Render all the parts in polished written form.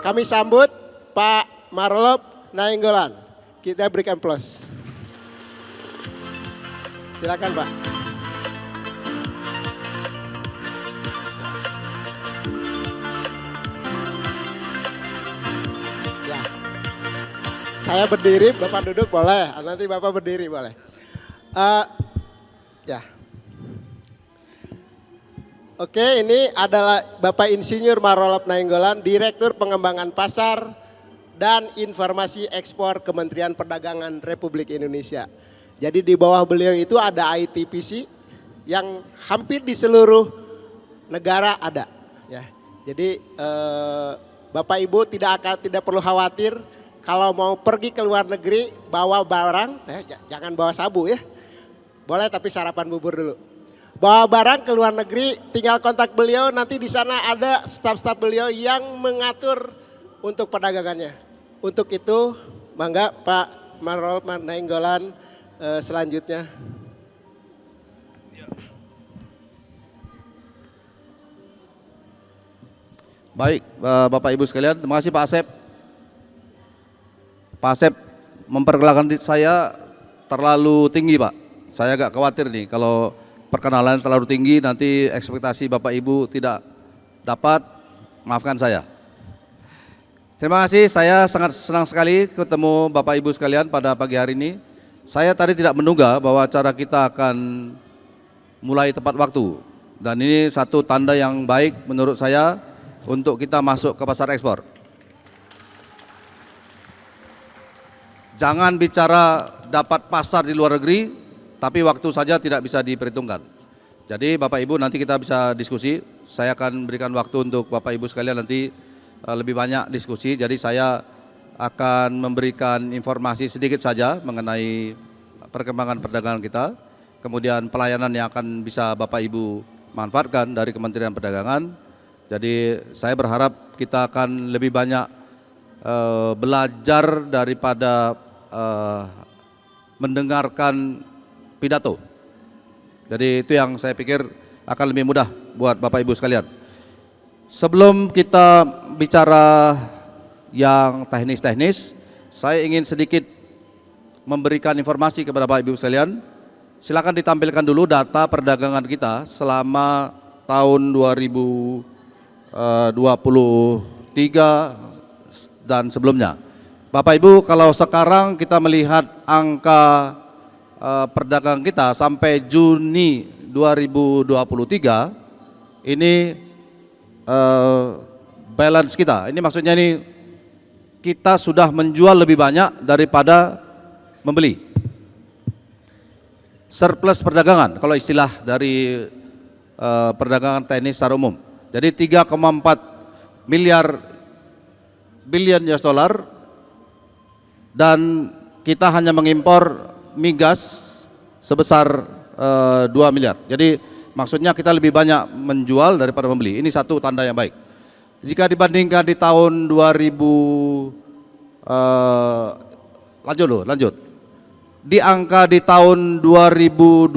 kami sambut Pak Marolop Nainggolan. Kita berikan aplaus. Silakan Pak. Ya. Saya berdiri, Bapak duduk boleh. Nanti Bapak berdiri boleh. Ya. Oke, ini adalah Bapak Insinyur Marolop Nainggolan, Direktur Pengembangan Pasar dan Informasi Ekspor Kementerian Perdagangan Republik Indonesia. Jadi di bawah beliau itu ada ITPC yang hampir di seluruh negara ada. Ya, jadi Bapak Ibu tidak perlu khawatir kalau mau pergi ke luar negeri bawa barang, jangan bawa sabu ya. Boleh tapi sarapan bubur dulu. Bawa barang ke luar negeri, tinggal kontak beliau, nanti di sana ada staf-staf beliau yang mengatur untuk perdagangannya. Untuk itu, mangga Pak Marolop Nainggolan selanjutnya. Baik, Bapak Ibu sekalian, terima kasih Pak Asep. Pak Asep memperkenalkan saya terlalu tinggi Pak. Saya agak khawatir nih kalau perkenalan terlalu tinggi, nanti ekspektasi Bapak Ibu tidak dapat, maafkan saya. Terima kasih, saya sangat senang sekali ketemu Bapak Ibu sekalian pada pagi hari ini. Saya tadi tidak menduga bahwa acara kita akan mulai tepat waktu. Dan ini satu tanda yang baik menurut saya untuk kita masuk ke pasar ekspor. Jangan bicara dapat pasar di luar negeri, tapi waktu saja tidak bisa diperhitungkan. Jadi Bapak Ibu nanti kita bisa diskusi, saya akan berikan waktu untuk Bapak Ibu sekalian nanti lebih banyak diskusi. Jadi saya akan memberikan informasi sedikit saja mengenai perkembangan perdagangan kita, kemudian pelayanan yang akan bisa Bapak Ibu manfaatkan dari Kementerian Perdagangan. Jadi saya berharap kita akan lebih banyak belajar daripada mendengarkan pidato. Jadi itu yang saya pikir akan lebih mudah buat Bapak Ibu sekalian. Sebelum kita bicara yang teknis-teknis, saya ingin sedikit memberikan informasi kepada Bapak Ibu sekalian. Silakan ditampilkan dulu data perdagangan kita selama tahun 2023 dan sebelumnya. Bapak Ibu, kalau sekarang kita melihat angka perdagangan kita sampai Juni 2023, ini balance kita. Ini maksudnya ini kita sudah menjual lebih banyak daripada membeli. Surplus perdagangan kalau istilah dari perdagangan teknis secara umum. Jadi 3,4 billion US dollar, dan kita hanya mengimpor migas sebesar 2 miliar. Jadi maksudnya kita lebih banyak menjual daripada membeli. Ini satu tanda yang baik. Jika dibandingkan di tahun 2000, lanjut. Di angka di tahun 2020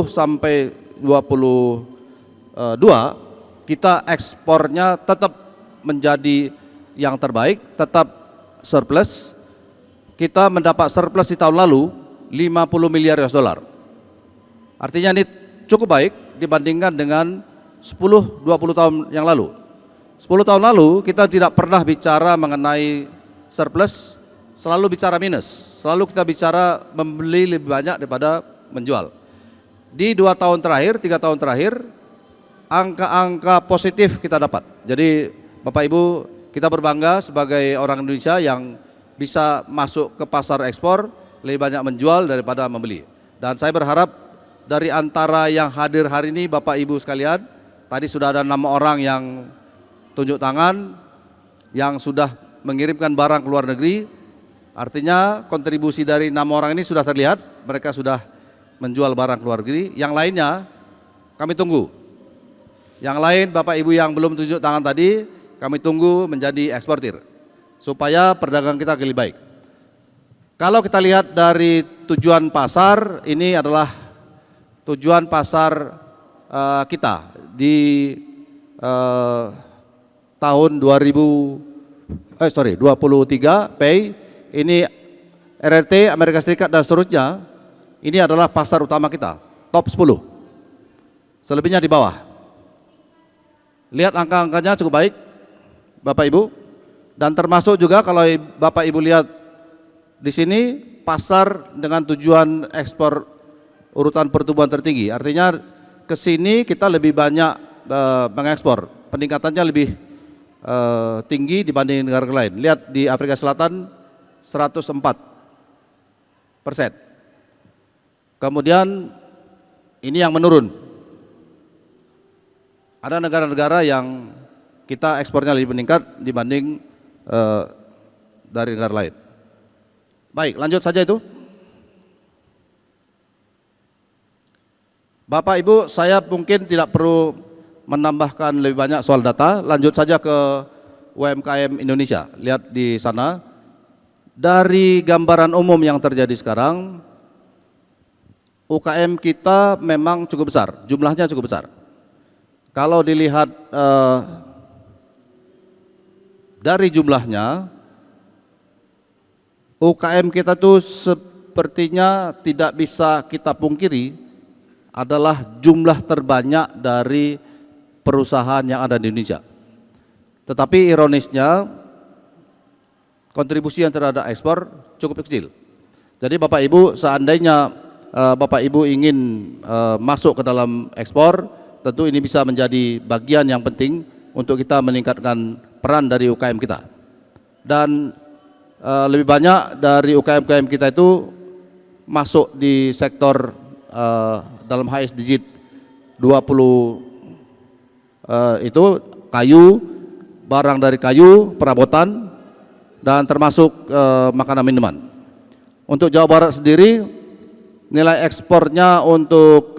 sampai 22, kita ekspornya tetap menjadi yang terbaik, tetap surplus. Kita mendapat surplus di tahun lalu 50 miliar US dollar. Artinya ini cukup baik dibandingkan dengan 10-20 tahun yang lalu. 10 tahun lalu kita tidak pernah bicara mengenai surplus, selalu bicara minus. Selalu kita bicara membeli lebih banyak daripada menjual. Di 2 tahun terakhir, 3 tahun terakhir, angka-angka positif kita dapat. Jadi Bapak Ibu, kita berbangga sebagai orang Indonesia yang bisa masuk ke pasar ekspor, lebih banyak menjual daripada membeli. Dan saya berharap dari antara yang hadir hari ini Bapak Ibu sekalian, tadi sudah ada 6 orang yang tunjuk tangan yang sudah mengirimkan barang ke luar negeri. Artinya kontribusi dari 6 orang ini sudah terlihat, mereka sudah menjual barang ke luar negeri. Yang lainnya kami tunggu. Yang lain Bapak Ibu yang belum tunjuk tangan tadi, kami tunggu menjadi eksportir supaya perdagangan kita lebih baik. Kalau kita lihat dari tujuan pasar, ini adalah tujuan pasar kita di tahun 2023 23 pay, ini RRT, Amerika Serikat dan seterusnya, ini adalah pasar utama kita, top 10. Selebihnya di bawah. Lihat angka-angkanya cukup baik, Bapak Ibu. Dan termasuk juga kalau Bapak Ibu lihat di sini pasar dengan tujuan ekspor urutan pertumbuhan tertinggi. Artinya ke sini kita lebih banyak mengekspor. Peningkatannya lebih tinggi dibanding negara lain. Lihat di Afrika Selatan 104%. Kemudian ini yang menurun. Ada negara-negara yang kita ekspornya lebih meningkat dibanding dari negara lain. Baik, lanjut saja itu. Bapak Ibu, saya mungkin tidak perlu menambahkan lebih banyak soal data. Lanjut saja ke UMKM Indonesia. Lihat di sana. Dari gambaran umum yang terjadi sekarang, UKM kita memang cukup besar, jumlahnya cukup besar. Kalau dilihat dari jumlahnya, UKM kita tuh sepertinya tidak bisa kita pungkiri adalah jumlah terbanyak dari perusahaan yang ada di Indonesia. Tetapi ironisnya, kontribusi yang terhadap ekspor cukup kecil. Jadi Bapak Ibu, seandainya Bapak Ibu ingin masuk ke dalam ekspor, tentu ini bisa menjadi bagian yang penting untuk kita meningkatkan peran dari UKM kita. Dan lebih banyak dari UKM-UKM kita itu masuk di sektor dalam HSDG 20 itu kayu, barang dari kayu, perabotan, dan termasuk makanan minuman. Untuk Jawa Barat sendiri, nilai ekspornya untuk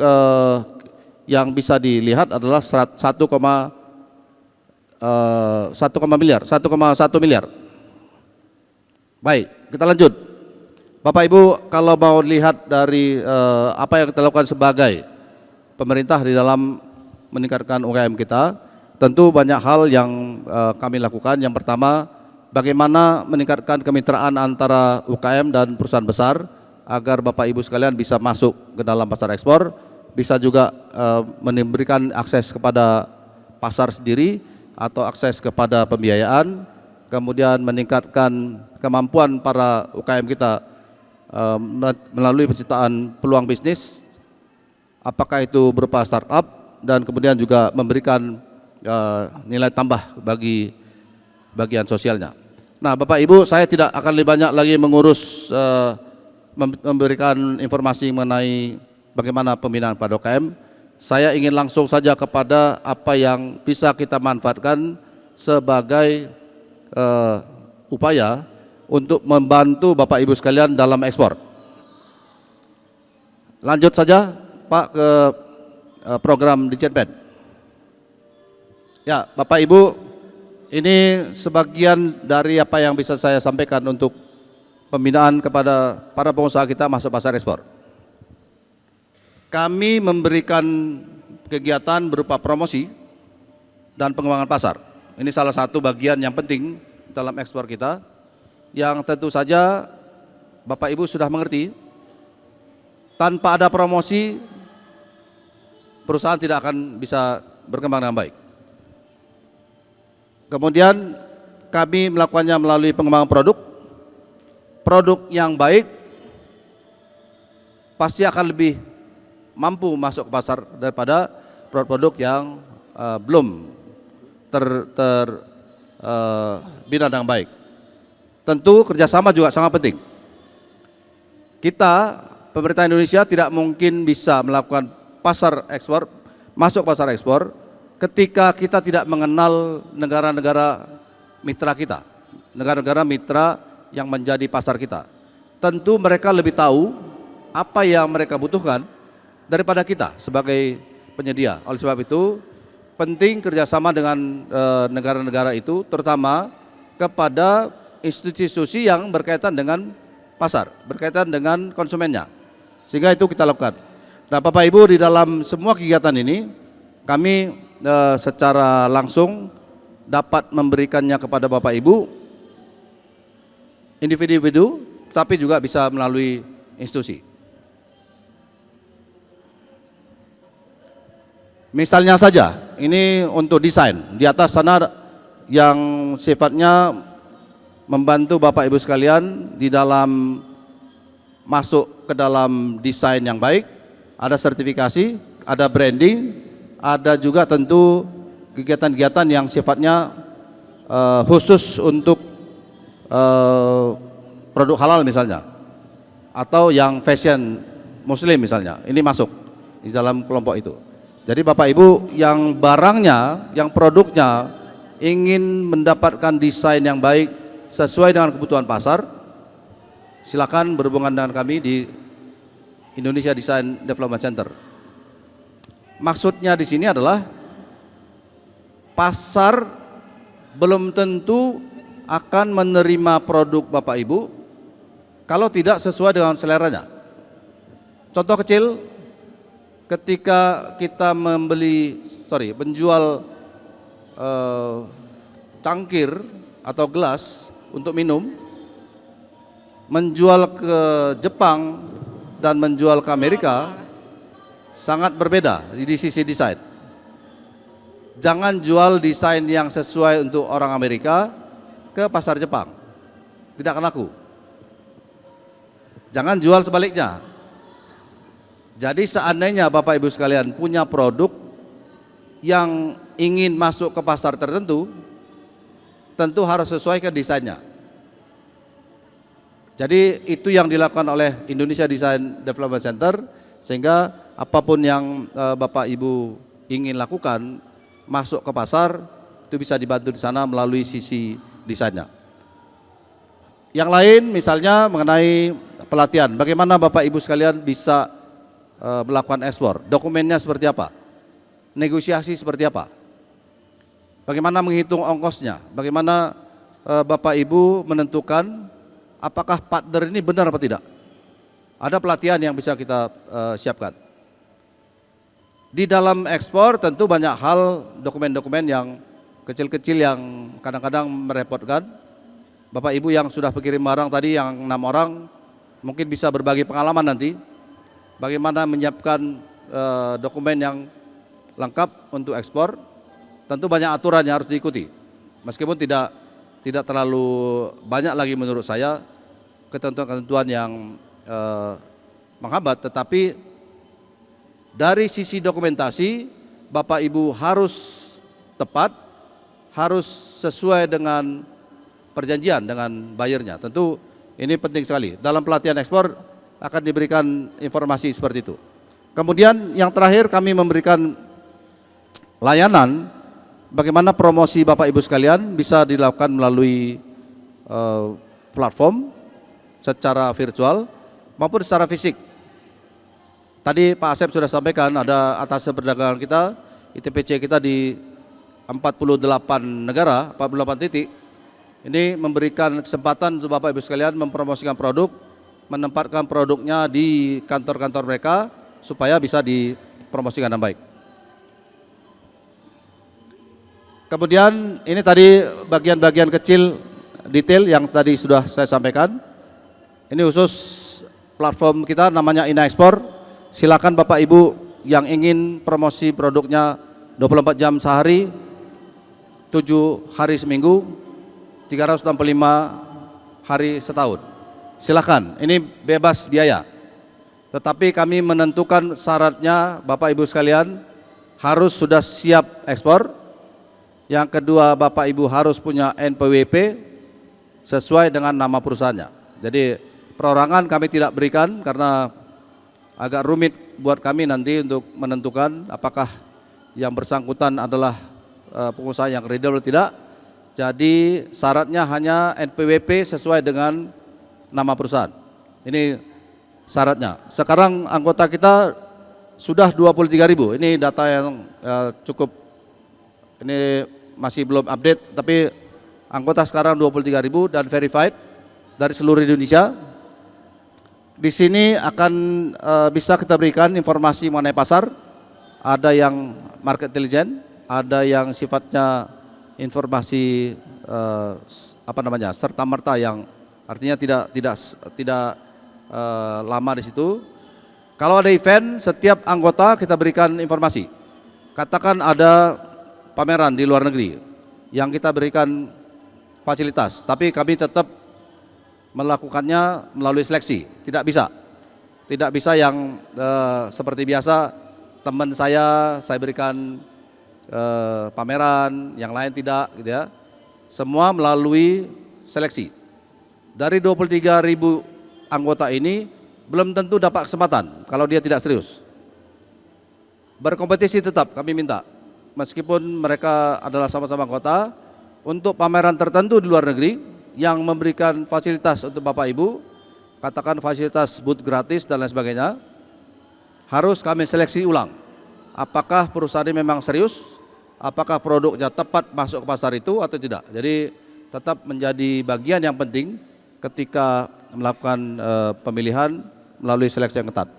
yang bisa dilihat adalah 1,1 miliar. Baik, kita lanjut. Bapak Ibu, kalau mau lihat dari apa yang kita lakukan sebagai pemerintah di dalam meningkatkan UKM kita, tentu banyak hal yang kami lakukan. Yang pertama, bagaimana meningkatkan kemitraan antara UKM dan perusahaan besar agar Bapak Ibu sekalian bisa masuk ke dalam pasar ekspor, bisa juga memberikan akses kepada pasar sendiri atau akses kepada pembiayaan, kemudian meningkatkan kemampuan para UKM kita melalui penciptaan peluang bisnis, apakah itu berupa startup, dan kemudian juga memberikan nilai tambah bagi bagian sosialnya. Nah, Bapak Ibu, saya tidak akan lebih banyak lagi mengurus memberikan informasi mengenai bagaimana pembinaan pada UKM. Saya ingin langsung saja kepada apa yang bisa kita manfaatkan sebagai upaya untuk membantu Bapak Ibu sekalian dalam ekspor. Lanjut saja Pak ke program Ditjenpen. Ya, Bapak Ibu, ini sebagian dari apa yang bisa saya sampaikan untuk pembinaan kepada para pengusaha kita masuk pasar ekspor. Kami memberikan kegiatan berupa promosi dan pengembangan pasar. Ini salah satu bagian yang penting dalam ekspor kita, yang tentu saja Bapak Ibu sudah mengerti, tanpa ada promosi perusahaan tidak akan bisa berkembang dengan baik. Kemudian kami melakukannya melalui pengembangan produk yang baik pasti akan lebih mampu masuk ke pasar daripada produk-produk yang belum terbina dengan baik. Tentu kerjasama juga sangat penting. Kita, pemerintah Indonesia, tidak mungkin bisa melakukan pasar ekspor, masuk pasar ekspor ketika kita tidak mengenal negara-negara mitra kita, negara-negara mitra yang menjadi pasar kita. Tentu mereka lebih tahu apa yang mereka butuhkan daripada kita sebagai penyedia. Oleh sebab itu, penting kerjasama dengan negara-negara itu, terutama kepada institusi yang berkaitan dengan pasar, berkaitan dengan konsumennya. Sehingga itu kita lakukan. Nah, Bapak Ibu, di dalam semua kegiatan ini, kami secara langsung dapat memberikannya kepada Bapak Ibu individu, tapi juga bisa melalui institusi. Misalnya saja, ini untuk desain. Di atas sana yang sifatnya membantu Bapak Ibu sekalian di dalam masuk ke dalam desain yang baik, ada sertifikasi, ada branding, ada juga tentu kegiatan-kegiatan yang sifatnya khusus untuk produk halal misalnya, atau yang fashion muslim misalnya, ini masuk di dalam kelompok itu. Jadi Bapak Ibu yang barangnya, yang produknya ingin mendapatkan desain yang baik sesuai dengan kebutuhan pasar, silakan berhubungan dengan kami di Indonesia Design Development Center. Maksudnya di sini adalah pasar belum tentu akan menerima produk Bapak Ibu kalau tidak sesuai dengan seleranya. Contoh kecil, ketika kita menjual cangkir atau gelas untuk minum, menjual ke Jepang dan menjual ke Amerika sangat berbeda di sisi desain. Jangan jual desain yang sesuai untuk orang Amerika ke pasar Jepang, tidak akan laku. Jangan jual sebaliknya. Jadi seandainya Bapak Ibu sekalian punya produk yang ingin masuk ke pasar tertentu, tentu harus sesuai ke desainnya. Jadi itu yang dilakukan oleh Indonesia Design Development Center, sehingga apapun yang Bapak Ibu ingin lakukan masuk ke pasar itu bisa dibantu di sana melalui sisi desainnya. Yang lain misalnya mengenai pelatihan, bagaimana Bapak Ibu sekalian bisa melakukan ekspor, dokumennya seperti apa, negosiasi seperti apa, bagaimana menghitung ongkosnya, bagaimana Bapak Ibu menentukan apakah partner ini benar atau tidak. Ada pelatihan yang bisa kita siapkan. Di dalam ekspor tentu banyak hal, dokumen-dokumen yang kecil-kecil yang kadang-kadang merepotkan. Bapak Ibu yang sudah berkirim barang tadi yang 6 orang mungkin bisa berbagi pengalaman nanti bagaimana menyiapkan dokumen yang lengkap untuk ekspor. Tentu banyak aturan yang harus diikuti, meskipun tidak terlalu banyak lagi menurut saya ketentuan-ketentuan yang menghambat, tetapi dari sisi dokumentasi Bapak Ibu harus tepat, harus sesuai dengan perjanjian dengan buyernya. Tentu ini penting sekali. Dalam pelatihan ekspor akan diberikan informasi seperti itu. Kemudian yang terakhir kami memberikan layanan bagaimana promosi Bapak Ibu sekalian bisa dilakukan melalui platform secara virtual maupun secara fisik. Tadi Pak Asep sudah sampaikan ada atas perdagangan kita, ITPC kita di 48 negara, 48 titik. Ini memberikan kesempatan untuk Bapak Ibu sekalian mempromosikan produk, menempatkan produknya di kantor-kantor mereka supaya bisa dipromosikan dengan baik. Kemudian ini tadi bagian-bagian kecil detail yang tadi sudah saya sampaikan. Ini khusus platform kita namanya InaExpor. Silakan Bapak Ibu yang ingin promosi produknya 24 jam sehari, 7 hari seminggu, 365 hari setahun. Silakan, ini bebas biaya. Tetapi kami menentukan syaratnya Bapak Ibu sekalian harus sudah siap ekspor. Yang kedua, Bapak Ibu harus punya NPWP sesuai dengan nama perusahaannya. Jadi perorangan kami tidak berikan karena agak rumit buat kami nanti untuk menentukan apakah yang bersangkutan adalah pengusaha yang kredibel atau tidak. Jadi syaratnya hanya NPWP sesuai dengan nama perusahaan. Ini syaratnya. Sekarang anggota kita sudah 23.000. Ini data yang cukup, ini masih belum update, tapi anggota sekarang 23.000 dan verified dari seluruh Indonesia. Di sini akan bisa kita berikan informasi mengenai pasar, ada yang market intelligence, ada yang sifatnya informasi serta merta yang Artinya tidak lama di situ. Kalau ada event, setiap anggota kita berikan informasi. Katakan ada pameran di luar negeri yang kita berikan fasilitas, tapi kami tetap melakukannya melalui seleksi. Tidak bisa yang seperti biasa teman saya berikan pameran, yang lain tidak, gitu ya. Semua melalui seleksi. Dari 23.000 anggota ini belum tentu dapat kesempatan kalau dia tidak serius. Berkompetisi tetap kami minta, meskipun mereka adalah sama-sama anggota, untuk pameran tertentu di luar negeri yang memberikan fasilitas untuk Bapak Ibu, katakan fasilitas booth gratis dan lain sebagainya, harus kami seleksi ulang. Apakah perusahaan ini memang serius, apakah produknya tepat masuk ke pasar itu atau tidak. Jadi tetap menjadi bagian yang penting ketika melakukan pemilihan melalui seleksi yang ketat.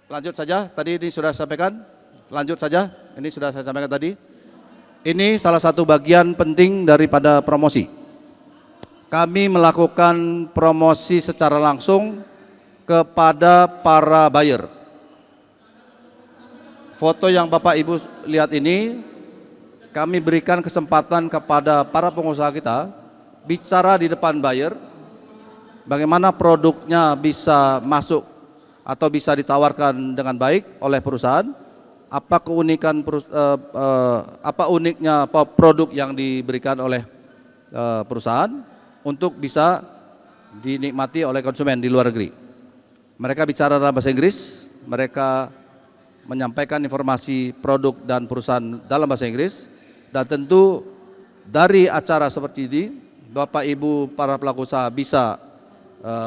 Lanjut saja, tadi ini sudah saya sampaikan. Lanjut saja, ini sudah saya sampaikan tadi. Ini salah satu bagian penting daripada promosi. Kami melakukan promosi secara langsung kepada para buyer. Foto yang Bapak Ibu lihat ini, kami berikan kesempatan kepada para pengusaha kita bicara di depan buyer, bagaimana produknya bisa masuk atau bisa ditawarkan dengan baik oleh perusahaan, apa uniknya produk yang diberikan oleh perusahaan untuk bisa dinikmati oleh konsumen di luar negeri. Mereka bicara dalam bahasa Inggris, mereka menyampaikan informasi produk dan perusahaan dalam bahasa Inggris, dan tentu dari acara seperti ini Bapak Ibu para pelaku usaha bisa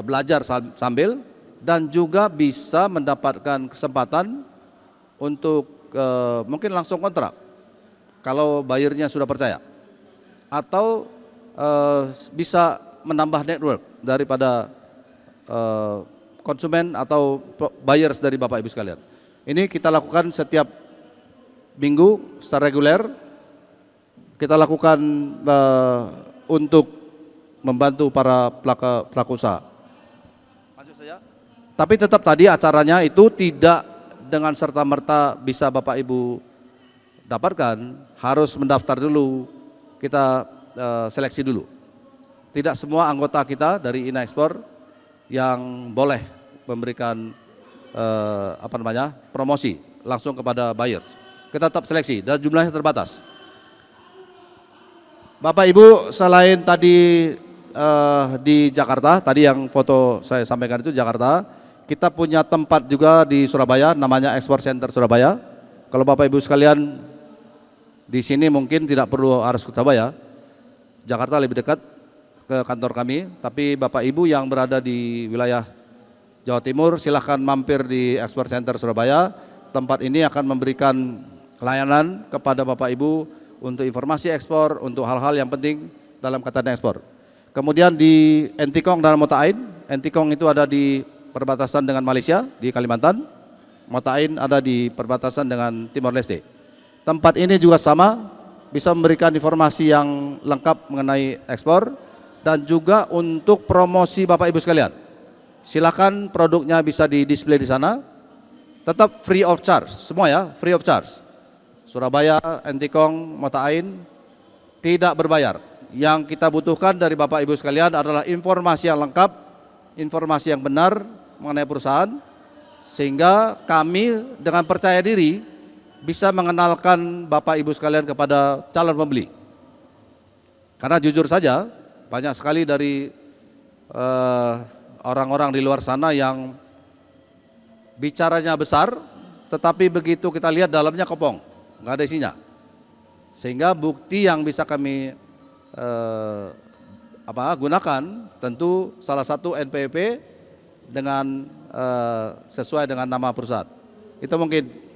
belajar sambil, dan juga bisa mendapatkan kesempatan untuk mungkin langsung kontrak kalau buyernya sudah percaya, atau bisa menambah network daripada konsumen atau buyers dari Bapak Ibu sekalian. Ini kita lakukan setiap minggu secara reguler. Kita lakukan untuk membantu para pelaku usaha. Lanjut saja. Tapi tetap tadi acaranya itu tidak dengan serta-merta bisa Bapak Ibu dapatkan, harus mendaftar dulu, kita seleksi dulu. Tidak semua anggota kita dari INA Ekspor yang boleh memberikan promosi langsung kepada buyers. Kita tetap seleksi dan jumlahnya terbatas. Bapak Ibu, selain tadi di Jakarta, tadi yang foto saya sampaikan itu Jakarta, kita punya tempat juga di Surabaya, namanya Export Center Surabaya. Kalau Bapak Ibu sekalian di sini mungkin tidak perlu harus ke Surabaya, Jakarta lebih dekat ke kantor kami. Tapi Bapak Ibu yang berada di wilayah Jawa Timur, silahkan mampir di Export Center Surabaya. Tempat ini akan memberikan layanan kepada Bapak Ibu untuk informasi ekspor, untuk hal-hal yang penting dalam kaitan ekspor. Kemudian di Entikong dan Motain, Entikong itu ada di perbatasan dengan Malaysia di Kalimantan, Motain ada di perbatasan dengan Timor Leste. Tempat ini juga sama, bisa memberikan informasi yang lengkap mengenai ekspor dan juga untuk promosi Bapak Ibu sekalian. Silakan produknya bisa di-display di sana, tetap free of charge, semua ya, free of charge. Surabaya, Entikong, Motain tidak berbayar. Yang kita butuhkan dari Bapak Ibu sekalian adalah informasi yang lengkap, informasi yang benar mengenai perusahaan, sehingga kami dengan percaya diri bisa mengenalkan Bapak Ibu sekalian kepada calon pembeli. Karena jujur saja banyak sekali dari orang-orang di luar sana yang bicaranya besar, tetapi begitu kita lihat dalamnya kopong, nggak ada isinya. Sehingga bukti yang bisa kami gunakan tentu salah satu NPWP dengan sesuai dengan nama perusahaan. Itu mungkin.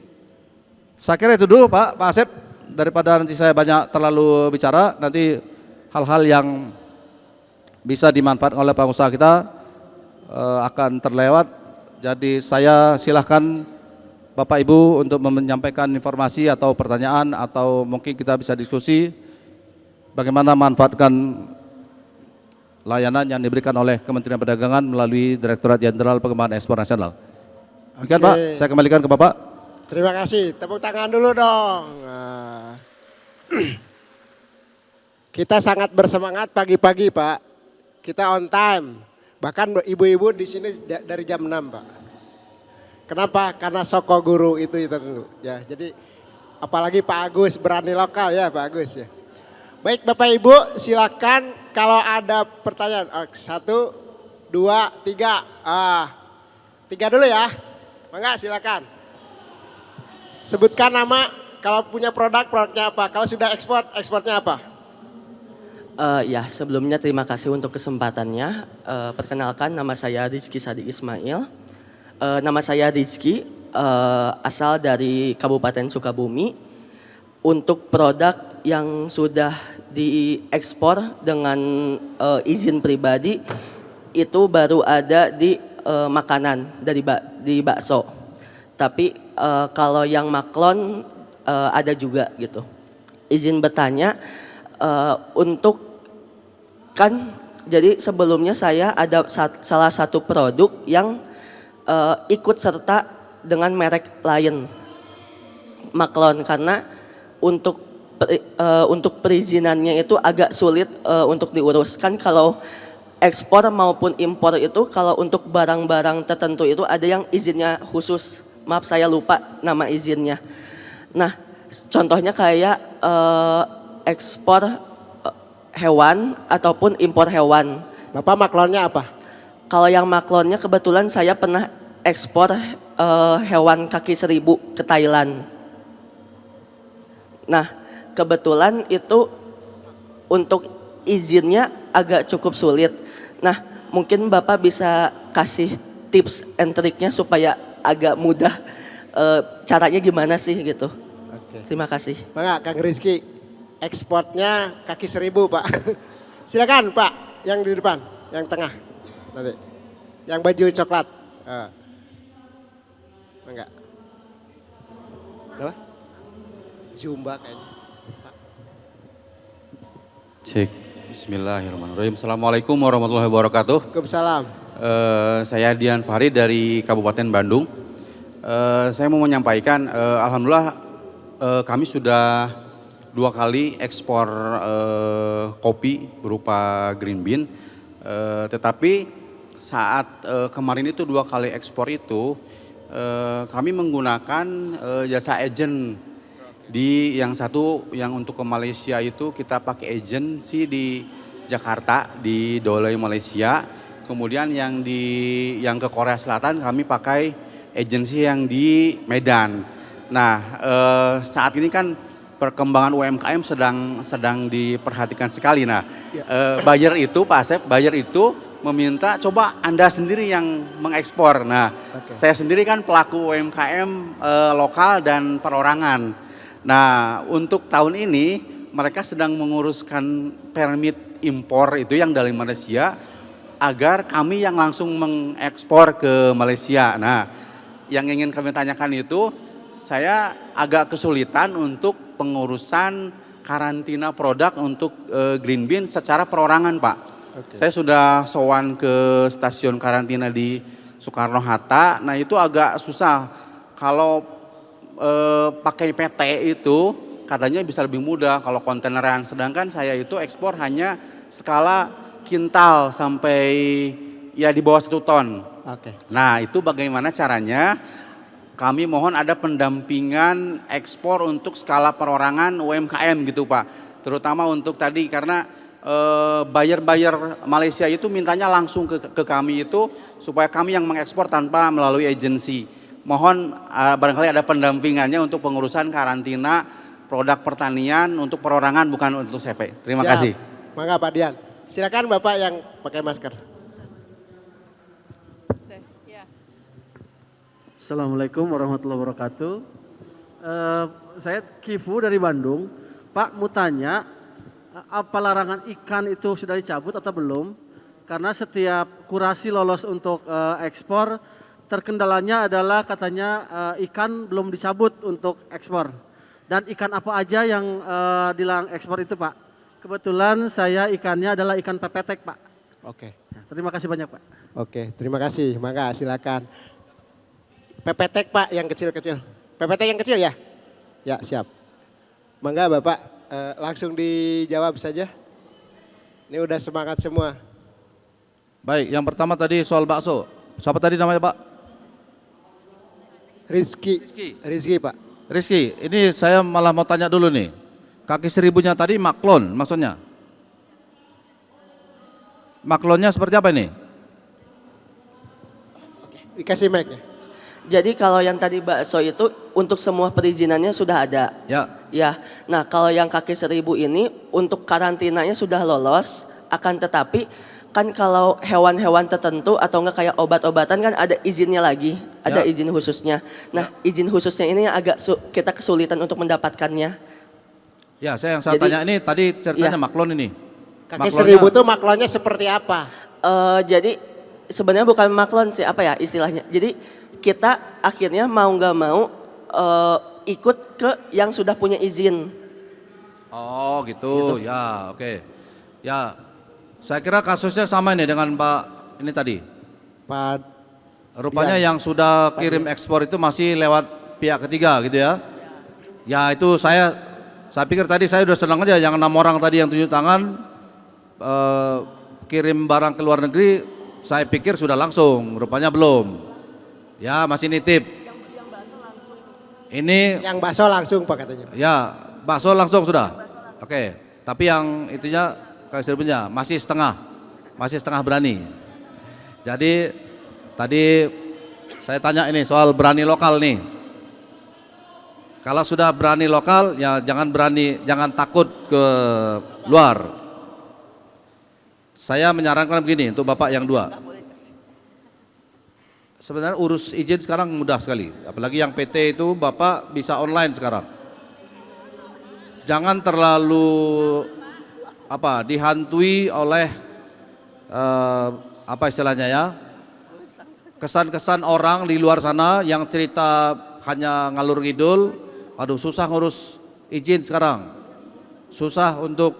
Saya kira itu dulu Pak Asep, daripada nanti saya banyak terlalu bicara, nanti hal-hal yang bisa dimanfaatkan oleh pengusaha kita akan terlewat. Jadi saya silahkan Bapak Ibu untuk menyampaikan informasi atau pertanyaan, atau mungkin kita bisa diskusi bagaimana manfaatkan layanan yang diberikan oleh Kementerian Perdagangan melalui Direktorat Jenderal Pengembangan Ekspor Nasional. Demikian Pak, saya kembalikan ke Bapak. Terima kasih, tepuk tangan dulu dong. Nah. Kita sangat bersemangat pagi-pagi Pak, kita on time. Bahkan ibu-ibu di sini dari jam 6 Pak. Kenapa? Karena soko guru itu tentu. Ya, jadi apalagi Pak Agus berani lokal ya Pak Agus ya. Baik Bapak Ibu silakan kalau ada pertanyaan. 1, 2, 3. 3 dulu ya. Mangga silakan. Sebutkan nama, kalau punya produknya apa. Kalau sudah ekspornya apa. Ya, sebelumnya terima kasih untuk kesempatannya. Perkenalkan nama saya Rizky Sadi Ismail. Nama saya Rizky, asal dari Kabupaten Sukabumi. Untuk produk yang sudah diekspor dengan izin pribadi itu baru ada di makanan di bakso. Tapi kalau yang maklon ada juga gitu. Izin bertanya untuk jadi sebelumnya saya ada salah satu produk yang ikut serta dengan merek lain maklon karena untuk perizinannya itu agak sulit untuk diuruskan. Kalau ekspor maupun impor itu kalau untuk barang-barang tertentu itu ada yang izinnya khusus. Maaf saya lupa nama izinnya. Nah contohnya kayak ekspor hewan ataupun impor hewan. Bapak maklonnya apa? Kalau yang maklonnya kebetulan saya pernah ekspor hewan kaki 1000 ke Thailand. Nah kebetulan itu untuk izinnya agak cukup sulit. Nah mungkin Bapak bisa kasih tips and triknya supaya agak mudah caranya gimana sih gitu. Oke. Terima kasih. Mangga Kang Rizky, ekspornya kaki 1000 Pak. Silakan Pak, yang di depan, yang tengah. Nanti. Yang baju coklat. Mangga. Apa? Zumba kayaknya. Pak. Cek. Bismillahirrahmanirrahim. Assalamualaikum warahmatullahi wabarakatuh. Waalaikumsalam. Saya Dian Farid dari Kabupaten Bandung. Saya mau menyampaikan, alhamdulillah kami sudah 2 kali ekspor kopi berupa green bean. Tetapi saat kemarin itu 2 kali ekspor itu kami menggunakan jasa agent. Di yang satu yang untuk ke Malaysia itu kita pakai agensi di Jakarta di Dolai Malaysia. Kemudian yang ke Korea Selatan kami pakai agensi yang di Medan. Nah saat ini kan perkembangan UMKM sedang diperhatikan sekali. Nah buyer itu Pak Asep, buyer itu meminta coba Anda sendiri yang mengekspor. Nah saya sendiri kan pelaku UMKM lokal dan perorangan. Nah untuk tahun ini mereka sedang menguruskan permit impor itu yang dari Malaysia agar kami yang langsung mengekspor ke Malaysia. Nah yang ingin kami tanyakan itu saya agak kesulitan untuk pengurusan karantina produk untuk green bean secara perorangan Pak. Okay. Saya sudah sowan ke stasiun karantina di Soekarno-Hatta, nah itu agak susah. Kalau pakai PT itu katanya bisa lebih mudah kalau kontaineran, sedangkan saya itu ekspor hanya skala kintal sampai ya di bawah 1 ton. Oke. Nah itu bagaimana caranya? Kami mohon ada pendampingan ekspor untuk skala perorangan UMKM gitu Pak. Terutama untuk tadi karena buyer Malaysia itu mintanya langsung ke kami itu supaya kami yang mengekspor tanpa melalui agensi. Mohon barangkali ada pendampingannya untuk pengurusan karantina produk pertanian untuk perorangan bukan untuk CP. Terima kasih. Mangga Pak Dian. Silakan Bapak yang pakai masker. Assalamualaikum warahmatullahi wabarakatuh. Saya Kifu dari Bandung. Pak mau tanya, apa larangan ikan itu sudah dicabut atau belum? Karena setiap kurasi lolos untuk ekspor, terkendalanya adalah katanya ikan belum dicabut untuk ekspor. Dan ikan apa aja yang dilarang ekspor itu Pak? Kebetulan saya ikannya adalah ikan pepetek, Pak. Oke. Ya, terima kasih banyak, Pak. Oke, terima kasih. Mangga silakan. Pepetek Pak yang kecil-kecil. Pepetek yang kecil ya? Ya siap. Mangga Bapak langsung dijawab saja. Ini udah semangat semua. Baik, yang pertama tadi soal bakso. Siapa tadi namanya Pak? Rizky. Rizky Pak. Rizky, ini saya malah mau tanya dulu nih. Kaki seribunya tadi maklon maksudnya. Maklonnya seperti apa ini? Dikasih mic ya. Jadi kalau yang tadi bakso itu untuk semua perizinannya sudah ada. Ya. Ya, nah kalau yang kaki seribu ini untuk karantinanya sudah lolos, akan tetapi kan kalau hewan-hewan tertentu atau enggak kayak obat-obatan kan ada izinnya lagi, ada Ya. izin khususnya. Nah, izin khususnya ini yang agak kita kesulitan untuk mendapatkannya. Ya, saya yang saya Jadi- tanya ini tadi ceritanya Ya. maklon ini. Kaki Maklonnya- seribu tuh maklonnya seperti apa? Jadi sebenarnya bukan maklon sih, apa ya istilahnya. Jadi kita akhirnya mau nggak mau ikut ke yang sudah punya izin. Oh gitu, ya oke. Ya, saya kira kasusnya sama ini dengan Pak ini tadi. Pak Rupanya Dian. yang sudah kirim ekspor itu masih lewat pihak ketiga gitu ya. Ya itu saya pikir tadi saya udah senang aja yang 6 orang tadi yang tunjuk tangan kirim barang ke luar negeri, saya pikir sudah langsung, rupanya belum. Ya masih nitip. Ini yang bakso langsung Pak katanya. ya bakso langsung sudah. Oke, tapi yang itunya kaki seribunya masih setengah berani. Jadi tadi saya tanya ini soal berani lokal nih. Kalau sudah berani lokal ya jangan takut ke luar. Saya menyarankan begini untuk Bapak yang dua. Sebenarnya urus izin sekarang mudah sekali, apalagi yang PT itu Bapak bisa online sekarang. Jangan terlalu dihantui oleh apa istilahnya ya, kesan-kesan orang di luar sana yang cerita hanya ngalur ngidul. Aduh susah ngurus izin sekarang, susah untuk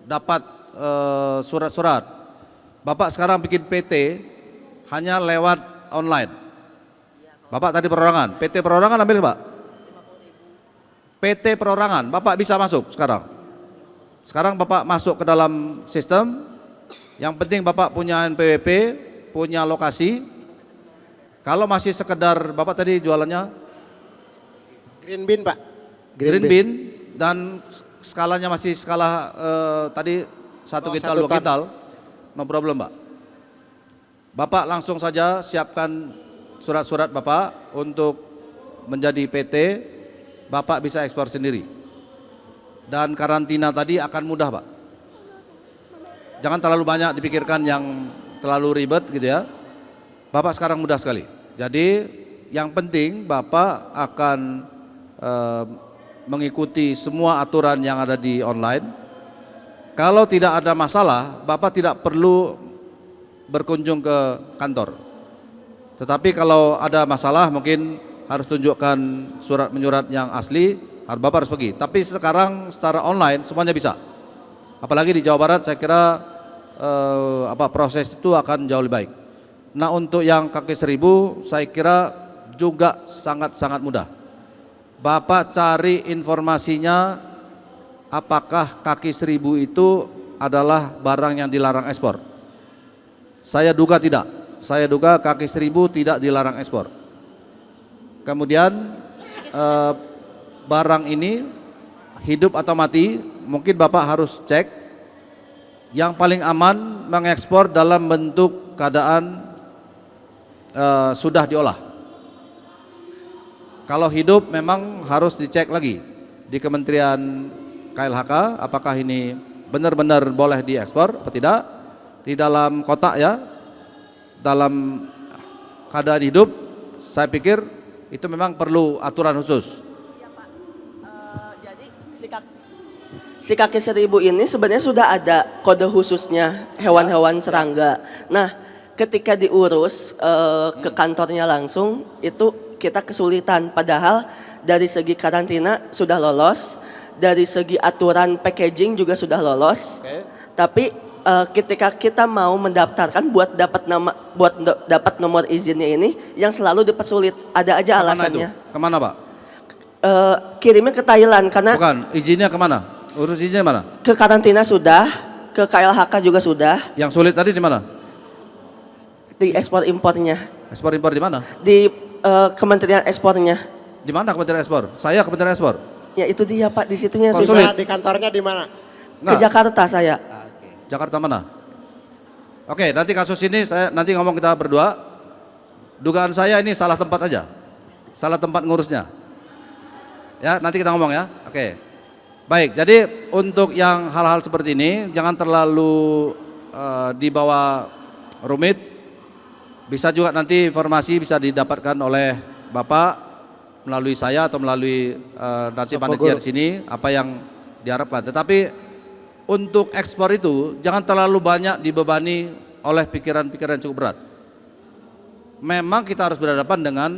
dapat surat-surat. Bapak sekarang bikin PT hanya lewat online. Bapak tadi perorangan, PT perorangan ambil Pak. PT perorangan, Bapak bisa masuk sekarang. Sekarang Bapak masuk ke dalam sistem. Yang penting Bapak punya NPWP, punya lokasi. Kalau masih sekedar Bapak tadi jualannya Green bean Pak. green bean dan skalanya masih skala tadi 1 kintal 2 1 ton. kintal, no problem Pak. Bapak langsung saja siapkan surat-surat Bapak untuk menjadi PT, Bapak bisa ekspor sendiri. Dan karantina tadi akan mudah Pak. Jangan terlalu banyak dipikirkan yang terlalu ribet gitu ya. Bapak sekarang mudah sekali. Jadi yang penting Bapak akan mengikuti semua aturan yang ada di online. Kalau tidak ada masalah, Bapak tidak perlu berkunjung ke kantor. Tetapi kalau ada masalah mungkin harus tunjukkan surat menyurat yang asli, Bapak harus pergi. Tapi sekarang secara online semuanya bisa. Apalagi di Jawa Barat saya kira proses itu akan jauh lebih baik. Nah untuk yang kaki seribu saya kira juga sangat-sangat mudah. Bapak cari informasinya apakah kaki seribu itu adalah barang yang dilarang ekspor. Saya duga tidak. Saya duga kaki seribu tidak dilarang ekspor. Kemudian barang ini hidup atau mati, mungkin Bapak harus cek. Yang paling aman mengekspor dalam bentuk keadaan sudah diolah. Kalau hidup memang harus dicek lagi di Kementerian KLHK apakah ini benar-benar boleh diekspor atau tidak. Di dalam kotak ya, dalam keadaan hidup, saya pikir itu memang perlu aturan khusus. Jadi si kaki seribu ini sebenarnya sudah ada kode khususnya hewan-hewan serangga. Nah, ketika diurus ke kantornya langsung itu kita kesulitan. Padahal dari segi karantina sudah lolos, dari segi aturan packaging juga sudah lolos. Oke. Tapi ketika kita mau mendaftarkan buat dapat nomor izinnya ini yang selalu dipersulit. Ada aja Kemana alasannya. itu? Kemana Pak? Kirimnya ke Thailand karena Bukan, izinnya kemana? Urus izinnya mana? ke karantina sudah, ke KLHK juga sudah, Yang sulit tadi di mana? di ekspor impornya, Ekspor impor di mana? di Kementerian Ekspornya. Di mana Kementerian Ekspor? Saya Kementerian Ekspor. Ya itu dia Pak, di situnya Oh, susah. Di kantornya di mana? Ke Enggak. Jakarta saya. Jakarta mana? Oke, nanti kasus ini saya nanti ngomong kita berdua. Dugaan saya ini salah tempat aja. Salah tempat ngurusnya. Ya, nanti kita ngomong ya. Oke. Baik, jadi untuk yang hal-hal seperti ini jangan terlalu dibawa rumit. Bisa juga nanti informasi bisa didapatkan oleh Bapak melalui saya atau melalui nanti Soko panitia Guru. di sini apa yang diharapkan. Tetapi untuk ekspor itu jangan terlalu banyak dibebani oleh pikiran-pikiran yang cukup berat. Memang kita harus berhadapan dengan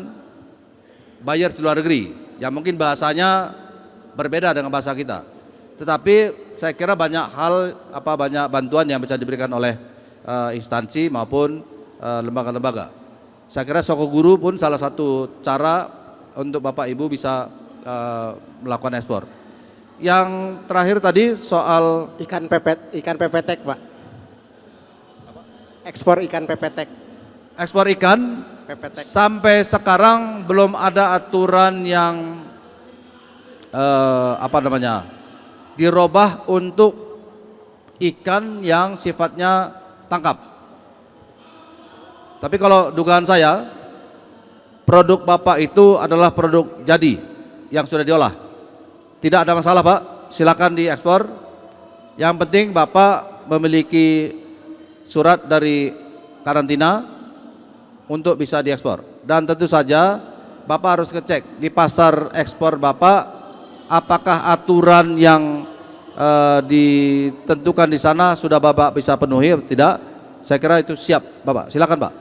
buyer di luar negeri yang mungkin bahasanya berbeda dengan bahasa kita. Tetapi saya kira banyak hal banyak bantuan yang bisa diberikan oleh instansi maupun lembaga-lembaga. Saya kira Soko Guru pun salah satu cara untuk Bapak Ibu bisa melakukan ekspor. Yang terakhir tadi soal Ikan pepetek, Pak. Ekspor ikan pepetek. ekspor ikan, Pepetek. sampai sekarang belum ada aturan yang dirubah untuk ikan yang sifatnya tangkap. Tapi kalau dugaan saya, produk Bapak itu adalah produk jadi yang sudah diolah. Tidak ada masalah Pak, silakan diekspor. Yang penting Bapak memiliki surat dari karantina untuk bisa diekspor. Dan tentu saja Bapak harus ngecek di pasar ekspor Bapak apakah aturan yang ditentukan di sana sudah Bapak bisa penuhi atau tidak. Saya kira itu siap Bapak, silakan Pak.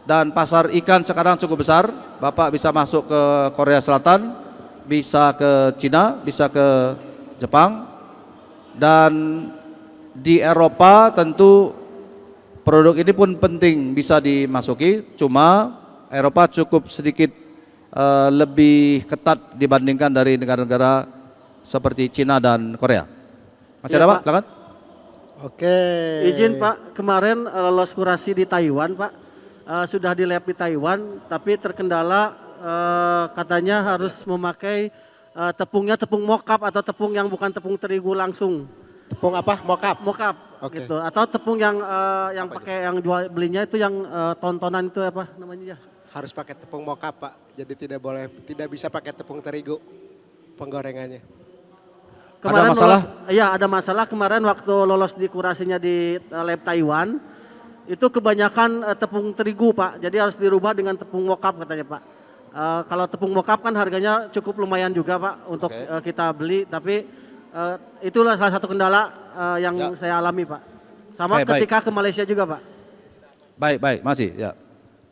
Dan pasar ikan sekarang cukup besar, Bapak bisa masuk ke Korea Selatan, bisa ke Cina, bisa ke Jepang, dan di Eropa tentu produk ini pun penting bisa dimasuki, cuma Eropa cukup sedikit lebih ketat dibandingkan dari negara-negara seperti Cina dan Korea. Masih Ya, ada Pak? Pak. Silakan. Oke. Izin Pak, kemarin lolos kurasi di Taiwan Pak, sudah di lab di Taiwan, tapi terkendala katanya harus memakai tepungnya tepung mokap atau tepung yang bukan tepung terigu langsung, Tepung apa? Mokap. mokap Oke. gitu, atau tepung yang pakai yang jual belinya itu yang tontonan itu apa namanya ya? Harus pakai tepung mokap, Pak. Jadi tidak bisa pakai tepung terigu penggorengannya. Ada masalah? Iya ada masalah kemarin waktu lolos di kurasinya di lab Taiwan. Itu kebanyakan tepung terigu Pak, jadi harus dirubah dengan tepung mokap katanya Pak. Kalau tepung mokap kan harganya cukup lumayan juga Pak untuk kita beli, tapi itulah salah satu kendala yang saya alami Pak. Sama Baik, ketika ke Malaysia juga Pak. Baik, masih ya.